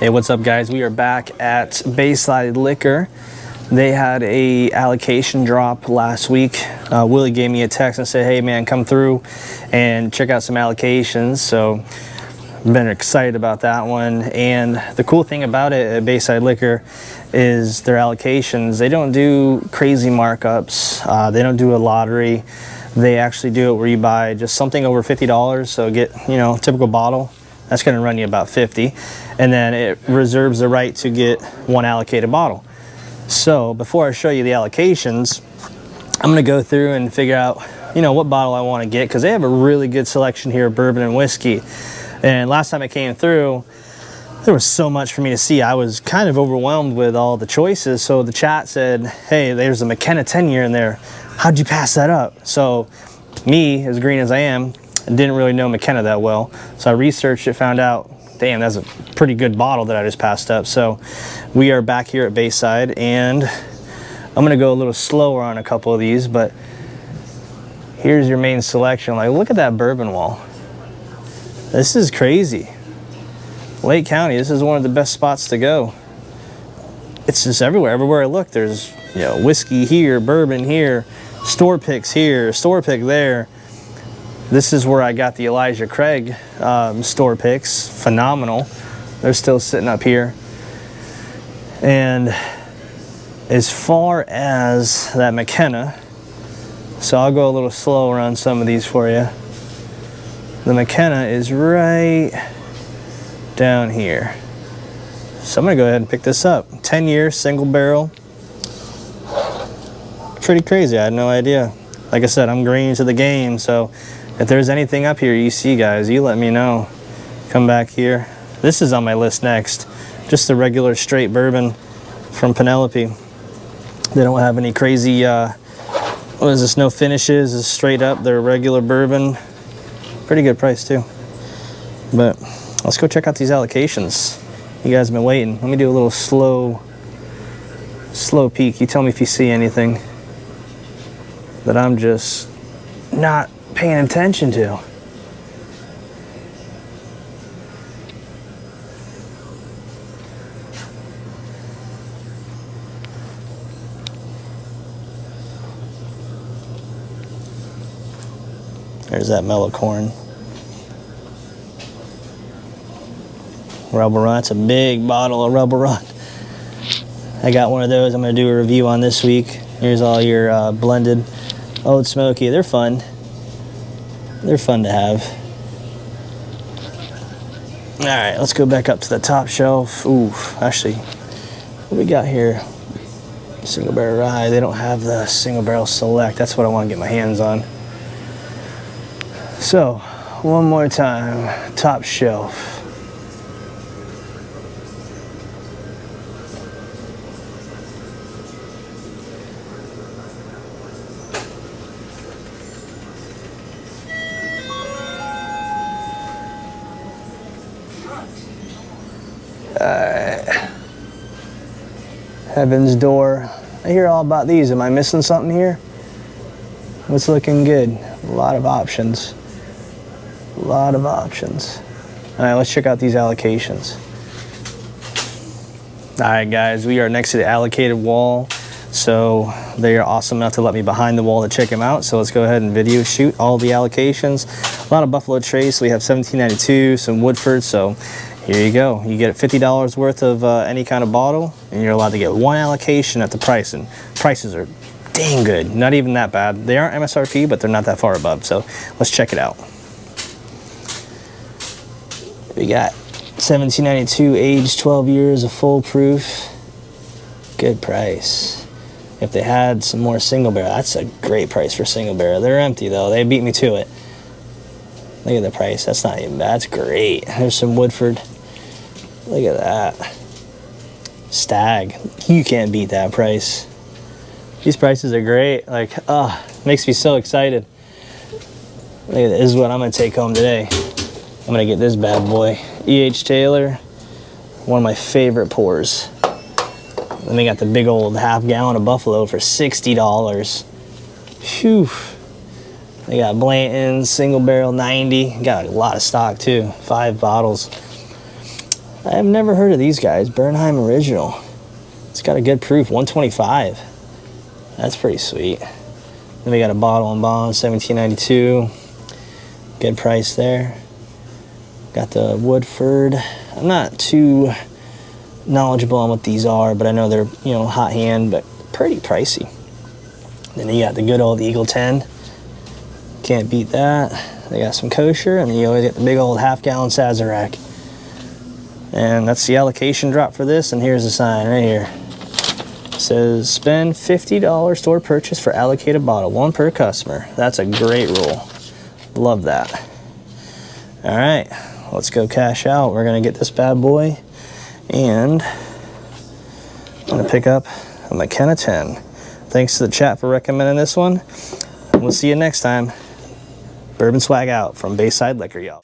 Hey, what's up guys? We are back at Bayside Liquor. They had a allocation drop last week. Willie gave me a text and said, hey man, come through and check out some allocations. So I've been excited about that one. And the cool thing about it at Bayside Liquor is their allocations. They don't do crazy markups. They don't do a lottery. They actually do it where you buy just something over $50. So get, you know, typical bottle. That's going to run you about 50, and then it reserves the right to get one allocated bottle. So before I show you the allocations, I'm going to go through and figure out, you know, what bottle I want to get, because they have a really good selection here of bourbon and whiskey. And last time I came through, there was so much for me to see. I was kind of overwhelmed with all the choices. So the chat said, hey, there's a McKenna 10-year in there. How'd you pass that up? So me, as green as I am, I didn't really know McKenna that well, so I researched it, found out, damn, that's a pretty good bottle that I just passed up. So we are back here at Bayside, and I'm gonna go a little slower on a couple of these, but here's your main selection. Like, look at that bourbon wall. This is crazy. Lake County, this is one of the best spots to go. It's just everywhere. Everywhere I look, there's, you know, whiskey here, bourbon here, store picks here, store pick there. This is where I got the Elijah Craig store picks. Phenomenal. They're still sitting up here. And as far as that McKenna, so I'll go a little slower on some of these for you. The McKenna is right down here. So I'm gonna go ahead and pick this up. 10-year single barrel. Pretty crazy, I had no idea. Like I said, I'm green to the game, so if there's anything up here you see, guys, you let me know. Come back here. This is on my list next. Just the regular straight bourbon from Penelope. They don't have any crazy, what is this, no finishes. It's straight up their regular bourbon. Pretty good price too. But let's go check out these allocations. You guys have been waiting. Let me do a little slow peek. You tell me if you see anything that I'm just not paying attention to. There's that mellow corn. Rebel Run. It's a big bottle of Rebel Run. I got one of those. I'm going to do a review on this week. Here's all your blended Old Smoky. They're fun. They're fun to have. All right, let's go back up to the top shelf. Ooh, actually, what we got here? Single barrel rye. They don't have the single barrel select. That's what I want to get my hands on. So, one more time, top shelf. Heaven's Door. I hear all about these. Am I missing something here? What's looking good? A lot of options. A lot of options. All right, let's check out these allocations. All right, guys, we are next to the allocated wall. So they are awesome enough to let me behind the wall to check them out. So let's go ahead and video shoot all the allocations. A lot of Buffalo Trace. We have 1792, some Woodford. So here you go. You get $50 worth of any kind of bottle, and you're allowed to get one allocation at the price. And prices are dang good. Not even that bad. They aren't MSRP, but they're not that far above. So let's check it out. We got 1792, aged 12 years, a full proof. Good price. If they had some more single barrel, that's a great price for single barrel. They're empty though. They beat me to it. Look at the price. That's not even bad. That's great. There's some Woodford. Look at that. Stag. You can't beat that price. These prices are great. Like, makes me so excited. Look at this. This is what I'm going to take home today. I'm going to get this bad boy. E.H. Taylor. One of my favorite pours. Then we got the big old half-gallon of Buffalo for $60. Phew. They got Blanton's, single barrel 90. Got a lot of stock too. 5 bottles. I have never heard of these guys. Bernheim Original. It's got a good proof, 125. That's pretty sweet. Then we got a bottle and bond, 1792. Good price there. Got the Woodford. I'm not too knowledgeable on what these are, but I know they're, you know, hot hand, but pretty pricey. Then you got the good old Eagle 10. Can't beat that. They got some kosher, and then you always get the big old half-gallon Sazerac. And that's the allocation drop for this, and here's the sign right here. It says, spend $50 store purchase for allocated bottle, one per customer. That's a great rule. Love that. All right, let's go cash out. We're gonna get this bad boy, and I'm gonna pick up a McKenna 10. Thanks to the chat for recommending this one. We'll see you next time. Bourbon swag out from Bayside Liquor, y'all.